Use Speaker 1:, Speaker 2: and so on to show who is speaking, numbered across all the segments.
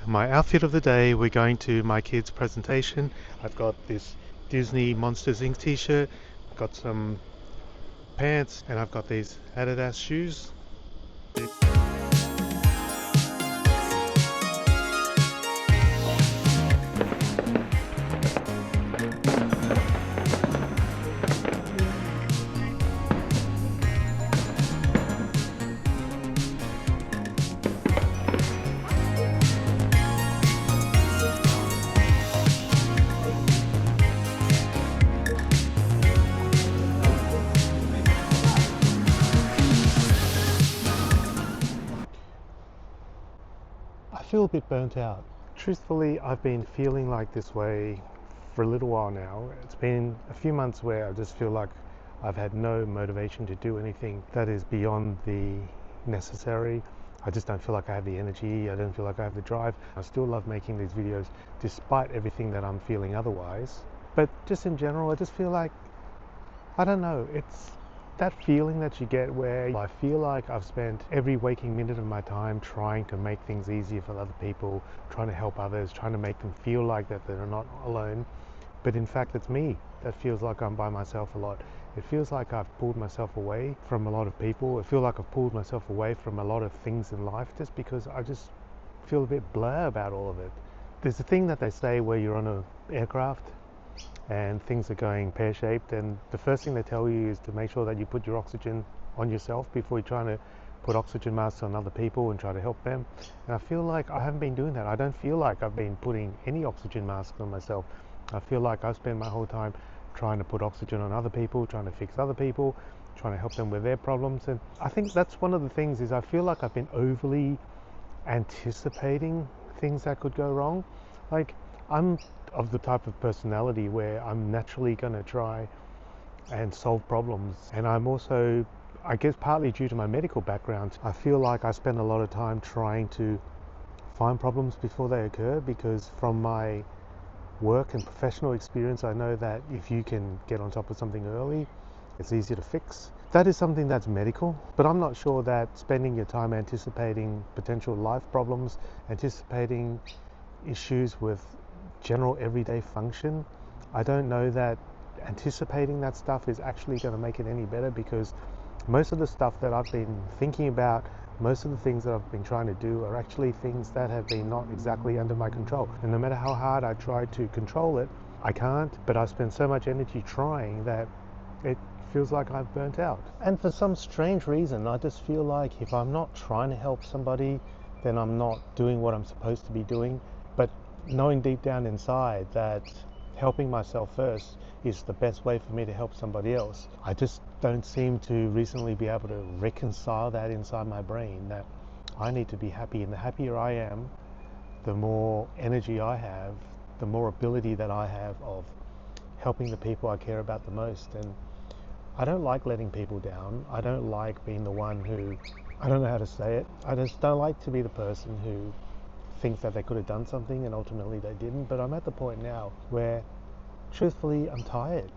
Speaker 1: My outfit of the day, we're going to my kids' presentation. I've got this Disney Monsters Inc. t-shirt, I've got some pants, and I've got these Adidas shoes. I feel a bit burnt out. Truthfully, I've been feeling like this way for a little while now. It's been a few months where I just feel like I've had no motivation to do anything that is beyond the necessary. I just don't feel like I have the energy. I don't feel like I have the drive. I still love making these videos despite everything that I'm feeling otherwise. But just in general, I just feel like, I don't know, it's that feeling that you get where I feel like I've spent every waking minute of my time trying to make things easier for other people, trying to help others, trying to make them feel like that they're not alone. But in fact, it's me that feels like I'm by myself a lot. It feels like I've pulled myself away from a lot of people. I feel like I've pulled myself away from a lot of things in life just because I just feel a bit blur about all of it. There's a thing that they say where you're on an aircraft and things are going pear-shaped, and the first thing they tell you is to make sure that you put your oxygen on yourself before you're trying to put oxygen masks on other people and try to help them. And I feel like I haven't been doing that. I don't feel like I've been putting any oxygen masks on myself. I feel like I've spent my whole time trying to put oxygen on other people, trying to fix other people, trying to help them with their problems. And I think that's one of the things, is I feel like I've been overly anticipating things that could go wrong. Like, I'm of the type of personality where I'm naturally going to try and solve problems, and I'm also, I guess partly due to my medical background, I feel like I spend a lot of time trying to find problems before they occur, because from my work and professional experience I know that if you can get on top of something early, it's easier to fix. That is something that's medical, but I'm not sure that spending your time anticipating potential life problems, anticipating issues with general everyday function, I don't know that anticipating that stuff is actually going to make it any better, because most of the stuff that I've been thinking about, most of the things that I've been trying to do are actually things that have been not exactly under my control. And no matter how hard I try to control it, I can't. But I spend so much energy trying that it feels like I've burnt out. And for some strange reason, I just feel like if I'm not trying to help somebody, then I'm not doing what I'm supposed to be doing. But knowing deep down inside that helping myself first is the best way for me to help somebody else, I just don't seem to recently be able to reconcile that inside my brain, that I need to be happy, and the happier I am, the more energy I have, the more ability that I have of helping the people I care about the most. And I don't like letting people down. I don't like being the one who, I don't know how to say it, I just don't like to be the person who thinks that they could have done something and ultimately they didn't. But I'm at the point now where, truthfully, I'm tired.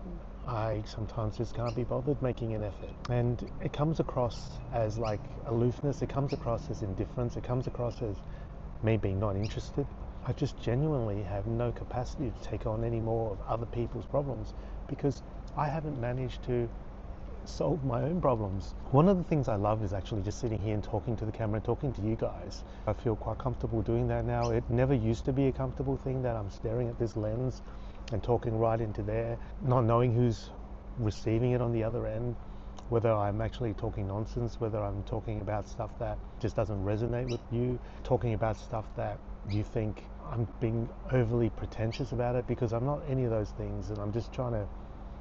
Speaker 1: I sometimes just can't be bothered making an effort. And it comes across as like aloofness, it comes across as indifference, it comes across as me being not interested. I just genuinely have no capacity to take on any more of other people's problems, because I haven't managed to solve my own problems. One of the things I love is actually just sitting here and talking to the camera, talking to you guys. I feel quite comfortable doing that now. It never used to be a comfortable thing that I'm staring at this lens and talking right into there, not knowing who's receiving it on the other end, whether I'm actually talking nonsense, whether I'm talking about stuff that just doesn't resonate with you, talking about stuff that you think I'm being overly pretentious about it, because I'm not any of those things, and I'm just trying to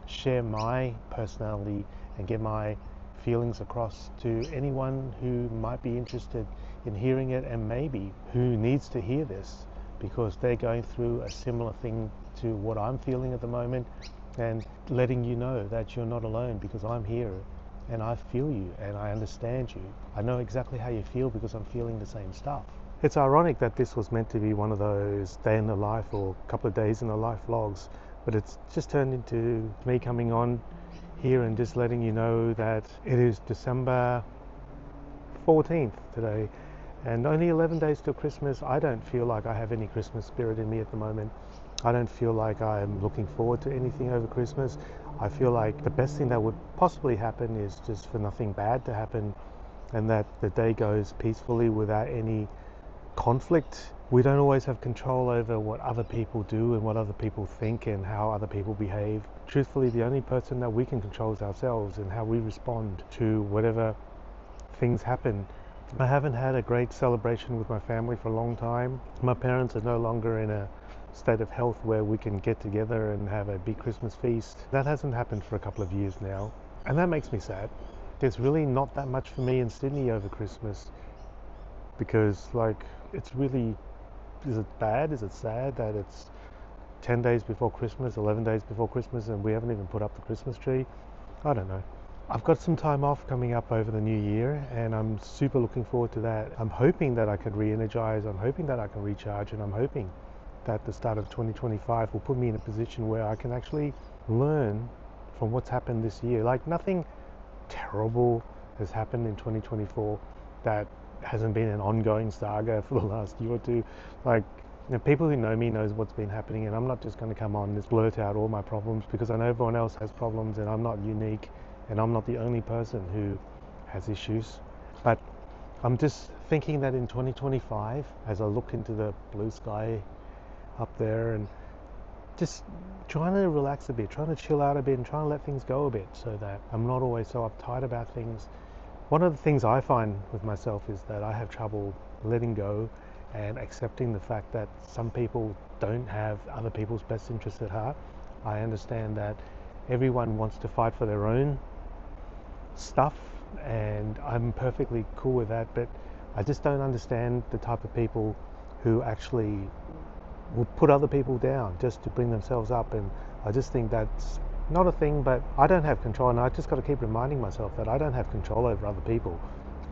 Speaker 1: share my personality and get my feelings across to anyone who might be interested in hearing it, and maybe who needs to hear this because they're going through a similar thing to what I'm feeling at the moment, and letting you know that you're not alone, because I'm here and I feel you and I understand you. I know exactly how you feel because I'm feeling the same stuff. It's ironic that this was meant to be one of those day in the life or a couple of days in the life vlogs, but it's just turned into me coming on here and just letting you know that it is December 14th today, And only 11 days till Christmas. I don't feel like I have any Christmas spirit in me at the moment. I don't feel like I'm looking forward to anything over Christmas. I feel like the best thing that would possibly happen is just for nothing bad to happen, and that the day goes peacefully without any conflict. We don't always have control over what other people do and what other people think and how other people behave. Truthfully, the only person that we can control is ourselves and how we respond to whatever things happen. I haven't had a great celebration with my family for a long time. My parents are no longer in a state of health where we can get together and have a big Christmas feast. That hasn't happened for a couple of years now, and that makes me sad. There's really not that much for me in Sydney over Christmas, because it's really, is it bad, is it sad that it's 10 days before Christmas, 11 days before Christmas, and we haven't even put up the Christmas tree? I don't know. I've got some time off coming up over the new year, and I'm super looking forward to that. I'm hoping that I can re-energize, I'm hoping that I can recharge, and I'm hoping that the start of 2025 will put me in a position where I can actually learn from what's happened this year. Like, nothing terrible has happened in 2024 that hasn't been an ongoing saga for the last year or two. People who know me knows what's been happening, and I'm not just going to come on and just blurt out all my problems, because I know everyone else has problems and I'm not unique and I'm not the only person who has issues. But I'm just thinking that in 2025, as I look into the blue sky up there, and just trying to relax a bit, trying to chill out a bit, and trying to let things go a bit so that I'm not always so uptight about things. One of the things I find with myself is that I have trouble letting go and accepting the fact that some people don't have other people's best interests at heart. I understand that everyone wants to fight for their own stuff, and I'm perfectly cool with that, but I just don't understand the type of people who actually will put other people down just to bring themselves up. And I just think that's not a thing, but I don't have control, and I just got to keep reminding myself that I don't have control over other people,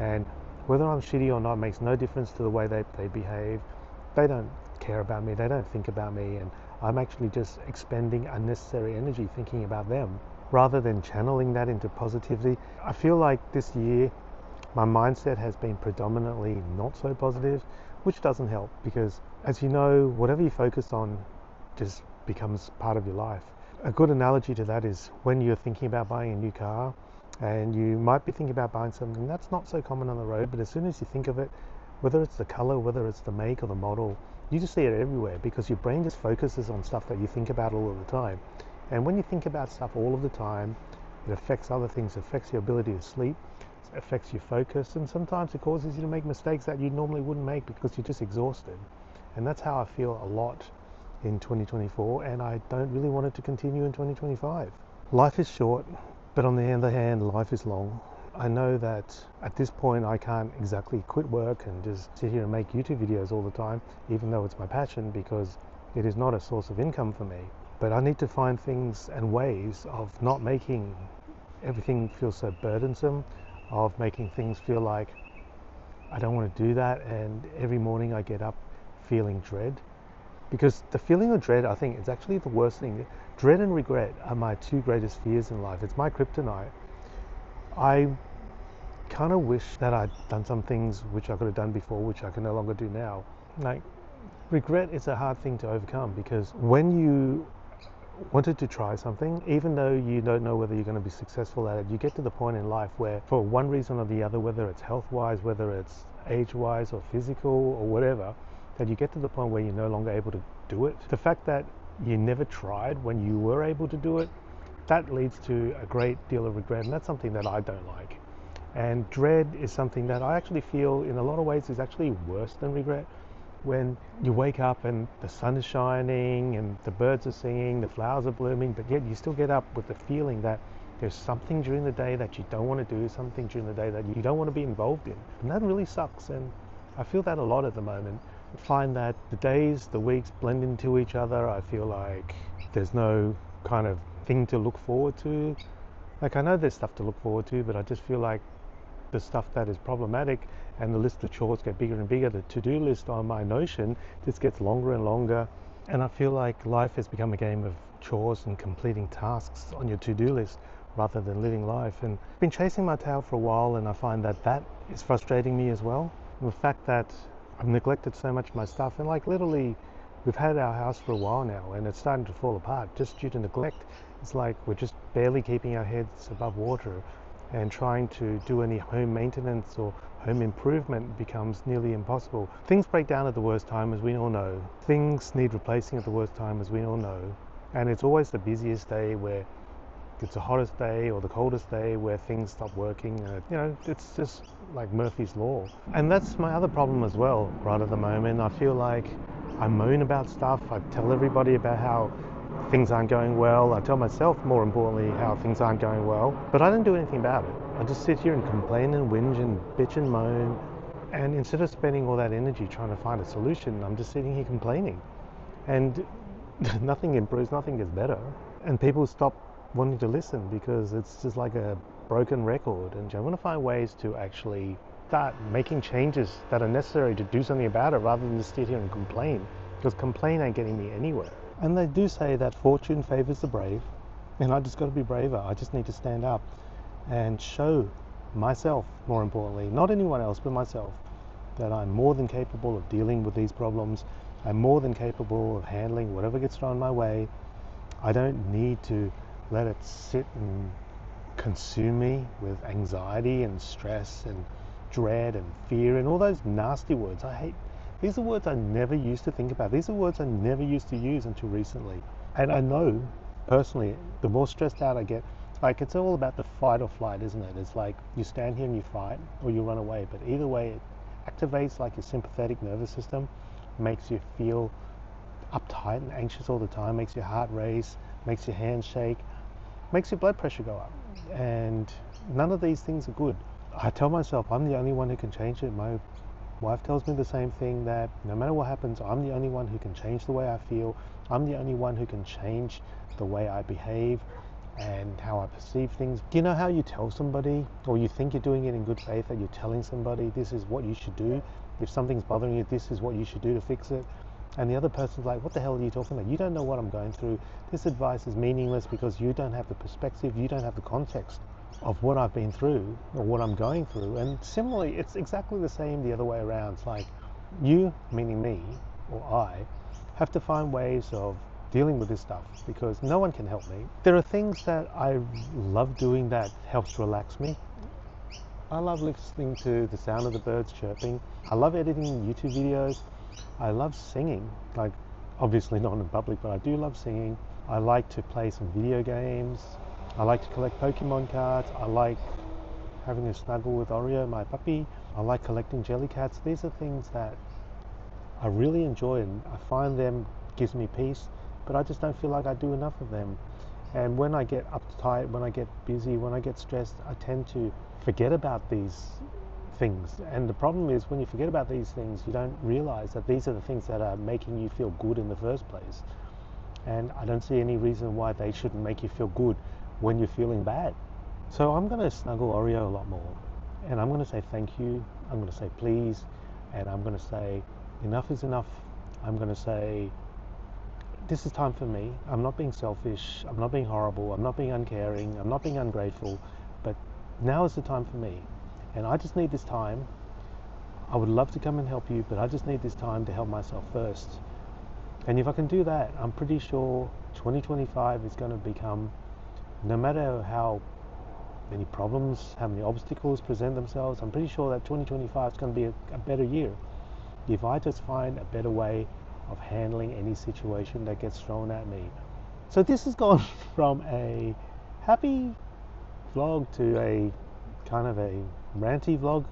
Speaker 1: and whether I'm shitty or not makes no difference to the way they behave. They don't care about me, they don't think about me, and I'm actually just expending unnecessary energy thinking about them rather than channeling that into positivity. I feel like this year my mindset has been predominantly not so positive, which doesn't help, because as you know, whatever you focus on just becomes part of your life. A good analogy to that is when you're thinking about buying a new car, and you might be thinking about buying something that's not so common on the road, but as soon as you think of it, whether it's the color, whether it's the make or the model, you just see it everywhere, because your brain just focuses on stuff that you think about all of the time. And when you think about stuff all of the time, it affects other things. It affects your ability to sleep, it affects your focus, and sometimes it causes you to make mistakes that you normally wouldn't make because you're just exhausted. And that's how I feel a lot in 2024, and I don't really want it to continue in 2025. Life is short, but on the other hand, life is long. I know that at this point I can't exactly quit work and just sit here and make YouTube videos all the time, even though it's my passion, because it is not a source of income for me. But I need to find things and ways of not making everything feel so burdensome, of making things feel like I don't want to do that, and every morning I get up feeling dread. Because the feeling of dread, I think, is actually the worst thing. Dread and regret are my two greatest fears in life. It's my kryptonite. I kind of wish that I'd done some things which I could have done before, which I can no longer do now. Like, regret is a hard thing to overcome, because when you wanted to try something, even though you don't know whether you're going to be successful at it, you get to the point in life where, for one reason or the other, whether it's health-wise, whether it's age-wise or physical or whatever, that you get to the point where you're no longer able to do it. The fact that you never tried when you were able to do it, that leads to a great deal of regret, and that's something that I don't like. And dread is something that I actually feel in a lot of ways is actually worse than regret. When you wake up and the sun is shining and the birds are singing, the flowers are blooming, but yet you still get up with the feeling that there's something during the day that you don't want to do, something during the day that you don't want to be involved in. And that really sucks, and I feel that a lot at the moment. I find that the days, the weeks blend into each other. I feel like there's no kind of thing to look forward to. Like, I know there's stuff to look forward to, but I just feel like the stuff that is problematic, and the list of chores get bigger and bigger. The to-do list on my Notion just gets longer and longer, and I feel like life has become a game of chores and completing tasks on your to-do list rather than living life. And I've been chasing my tail for a while, and I find that that is frustrating me as well. And the fact that I've neglected so much of my stuff, and like literally, we've had our house for a while now, and it's starting to fall apart just due to neglect. It's like we're just barely keeping our heads above water, and trying to do any home maintenance or home improvement becomes nearly impossible. Things break down at the worst time, as we all know. Things need replacing at the worst time, as we all know. And it's always the busiest day where it's the hottest day or the coldest day where things stop working. It's just like Murphy's Law. And that's my other problem as well, right at the moment. I feel like I moan about stuff. I tell everybody about how things aren't going well. I tell myself, more importantly, how things aren't going well, but I don't do anything about it. I just sit here and complain and whinge and bitch and moan. And instead of spending all that energy trying to find a solution, I'm just sitting here complaining. And nothing improves, nothing gets better. And people stop wanting to listen because it's just like a broken record. And I want to find ways to actually start making changes that are necessary to do something about it rather than just sit here and complain, because complain ain't getting me anywhere. And they do say that fortune favors the brave, and I just got to be braver. I just need to stand up and show myself, more importantly, not anyone else but myself, that I'm more than capable of dealing with these problems. I'm more than capable of handling whatever gets thrown my way. I don't need to let it sit and consume me with anxiety and stress and dread and fear and all those nasty words I hate. These are words I never used to think about. These are words I never used to use until recently. And I know, personally, the more stressed out I get, like it's all about the fight or flight, isn't it? It's like you stand here and you fight or you run away. But either way, it activates like your sympathetic nervous system, makes you feel uptight and anxious all the time, makes your heart race, makes your hands shake, makes your blood pressure go up. And none of these things are good. I tell myself I'm the only one who can change it. My wife tells me the same thing, that no matter what happens, I'm the only one who can change the way I feel. I'm the only one who can change the way I behave and how I perceive things. Do you know how you tell somebody, or you think you're doing it in good faith, that you're telling somebody this is what you should do? If something's bothering you, this is what you should do to fix it. And the other person's like, what the hell are you talking about? You don't know what I'm going through. This advice is meaningless because you don't have the perspective, you don't have the context of what I've been through or what I'm going through. And similarly, it's exactly the same the other way around. It's like you, meaning me or I, have to find ways of dealing with this stuff because no one can help me. There are things that I love doing that helps relax me. I love listening to the sound of the birds chirping. I love editing YouTube videos. I love singing, like obviously not in public, but I do love singing. I like to play some video games. I like to collect Pokemon cards. I like having a snuggle with Oreo, my puppy. I like collecting Jellycats. These are things that I really enjoy, and I find them gives me peace, but I just don't feel like I do enough of them. And when I get uptight, when I get busy, when I get stressed, I tend to forget about these things. And the problem is, when you forget about these things, you don't realize that these are the things that are making you feel good in the first place. And I don't see any reason why they shouldn't make you feel good when you're feeling bad. So I'm going to snuggle Oreo a lot more, and I'm going to say thank you, I'm going to say please, and I'm going to say enough is enough. I'm going to say this is time for me. I'm not being selfish, I'm not being horrible, I'm not being uncaring, I'm not being ungrateful, but now is the time for me, and I just need this time. I would love to come and help you, but I just need this time to help myself first. And if I can do that, I'm pretty sure 2025 is going to become, no matter how many problems, how many obstacles present themselves, I'm pretty sure that 2025 is going to be a better year if I just find a better way of handling any situation that gets thrown at me. So this has gone from a happy vlog to a kind of a ranty vlog.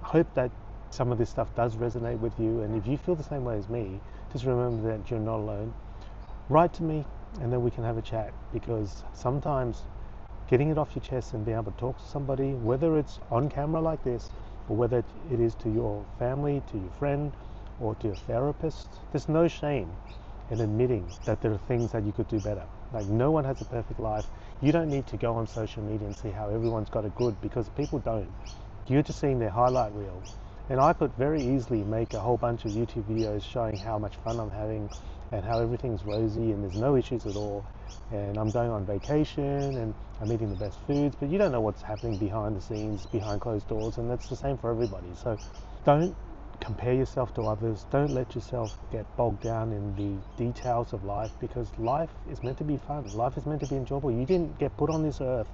Speaker 1: I hope that some of this stuff does resonate with you, and if you feel the same way as me, just remember that you're not alone. Write to me and then we can have a chat, because sometimes getting it off your chest and being able to talk to somebody, whether it's on camera like this or whether it is to your family, to your friend, or to your therapist, there's no shame in admitting that there are things that you could do better. Like, no one has a perfect life. You don't need to go on social media and see how everyone's got it good, because people don't. You're just seeing their highlight reel. And I could very easily make a whole bunch of YouTube videos showing how much fun I'm having and how everything's rosy and there's no issues at all, and I'm going on vacation and I'm eating the best foods, but you don't know what's happening behind the scenes, behind closed doors, and that's the same for everybody. So Don't compare yourself to others. Don't let yourself get bogged down in the details of life, because life is meant to be fun. Life is meant to be enjoyable. You didn't get put on this earth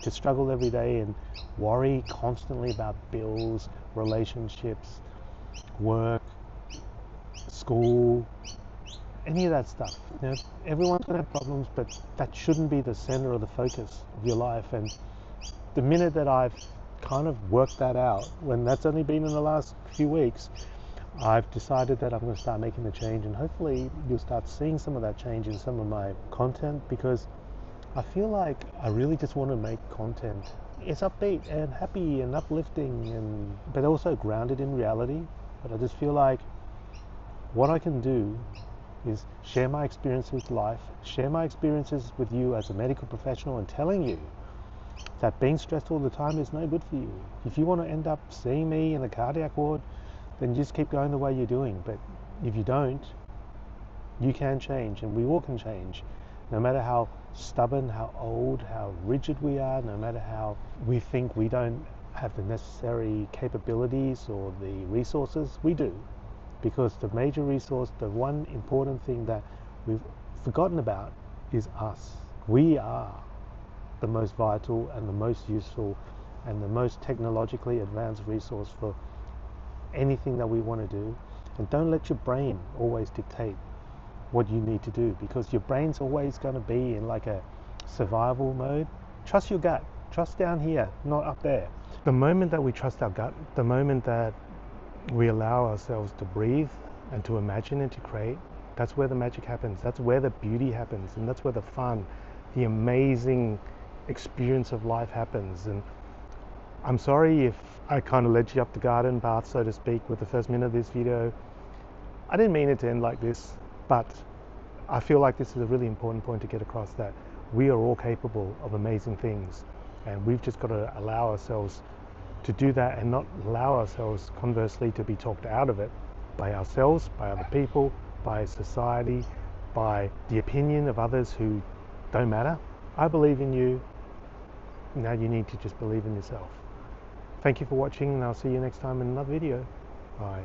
Speaker 1: to struggle every day and worry constantly about bills, relationships, work, school, any of that stuff. You know, everyone's going to have problems, but that shouldn't be the center or the focus of your life. And the minute that I've kind of worked that out, when that's only been in the last few weeks, I've decided that I'm going to start making the change, and hopefully you'll start seeing some of that change in some of my content, because I feel like I really just want to make content. It's upbeat and happy and uplifting, but also grounded in reality. But I just feel like what I can do is share my experience with life, share my experiences with you as a medical professional, and telling you that being stressed all the time is no good for you. If you want to end up seeing me in the cardiac ward, then just keep going the way you're doing. But if you don't, you can change, and we all can change. No matter how stubborn, how old, how rigid we are, no matter how we think we don't have the necessary capabilities or the resources, we do. Because the major resource, the one important thing that we've forgotten about is us. We are the most vital and the most useful and the most technologically advanced resource for anything that we want to do. And don't let your brain always dictate what you need to do, because your brain's always going to be in like a survival mode. Trust your gut. Trust down here, not up there. The moment that we trust our gut, the moment that we allow ourselves to breathe and to imagine and to create, that's where the magic happens. That's where the beauty happens, and that's where the fun, the amazing experience of life happens. And I'm sorry if I kind of led you up the garden path, so to speak, with the first minute of this video. I didn't mean it to end like this, but I feel like this is a really important point to get across, that we are all capable of amazing things, and we've just got to allow ourselves to do that, and not allow ourselves, conversely, to be talked out of it by ourselves, by other people, by society, by the opinion of others who don't matter. I believe in you. Now you need to just believe in yourself. Thank you for watching, and I'll see you next time in another video. Bye.